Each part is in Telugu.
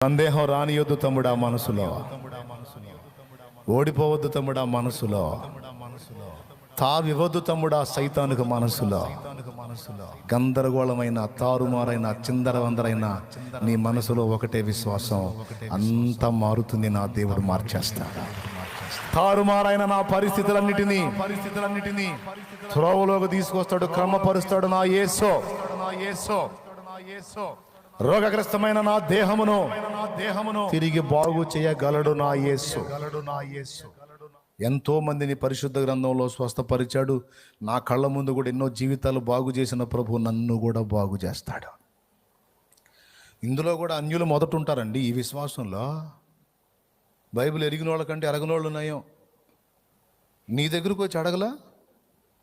సందేహం రానియొద్దు తమ్ముడా మనసులో, ఓడిపోవద్దు తమ్ముడా మనసులో, తావివ్వద్దు తమ్ముడా సైతానుకు మనసులో. గందరగోళమైన, తారుమారైన, చిందరవందరైన నీ మనసులో ఒకటే విశ్వాసం, అంతా మారుతుంది, నా దేవుడు మార్చేస్తాడు. తారుమారైన నా పరిస్థితులన్నిటినీ త్రోవలోకి తీసుకొస్తాడు, క్రమపరుస్తాడు నా యేసు. రోగగ్రస్తమైన నా దేహమును తిరిగి బాగు చేయగలడు నా యేసు. ఎంతో మందిని పరిశుద్ధ గ్రంథంలో స్వస్థపరిచాడు. నా కళ్ళ ముందు కూడా ఎన్నో జీవితాలు బాగు చేసిన ప్రభు నన్ను కూడా బాగు చేస్తాడు. ఇందులో కూడా అన్యులు మొదట ఉంటారండి ఈ విశ్వాసంలో. బైబిల్ ఎరిగిన వాళ్ళకంటే ఎరగనోళ్ళు నయం. నీ దగ్గరకు వచ్చి అడగలా,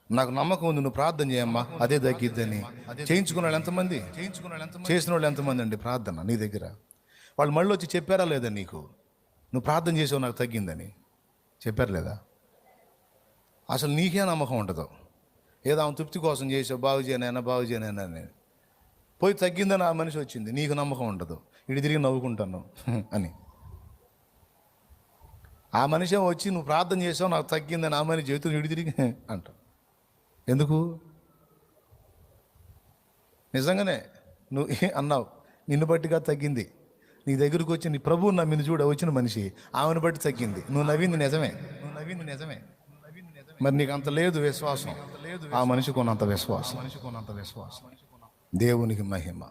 నాకు నమ్మకం ఉంది, నువ్వు ప్రార్థన చేయమ్మా అదే తగ్గిద్దని. చేయించుకున్న వాళ్ళు ఎంతమంది, చేసిన వాళ్ళు ఎంతమంది అండి ప్రార్థన నీ దగ్గర? వాళ్ళు మళ్ళీ వచ్చి చెప్పారా లేదా నీకు, నువ్వు ప్రార్థన చేసావు నాకు తగ్గిందని చెప్పారు లేదా? అసలు నీకే నమ్మకం ఉండదు. ఏదో ఆమె తృప్తి కోసం చేసావు, బాగు చేయనైనా నేను పోయి తగ్గిందని ఆ మనిషి వచ్చింది, నీకు నమ్మకం ఉండదు. ఇటు తిరిగి నవ్వుకుంటాను అని. ఆ మనిషి వచ్చి నువ్వు ప్రార్థన చేసావు నాకు తగ్గిందని ఆ మనిషి చేతులు ఇటు తిరిగి అంట. ఎందుకు? నిజంగానే నువ్వు అన్నావు, నిన్ను బట్టిగా తగ్గింది. నీ దగ్గరకు వచ్చి నీ ప్రభువు నమ్మింది చూడ వచ్చిన మనిషి, ఆమెను బట్టి తగ్గింది. నువ్వు నవ్వింది నిజమే. మరి నీకు అంత లేదు విశ్వాసం, ఆ మనిషి కొన్నంత విశ్వాసం. దేవునికి మహిమ.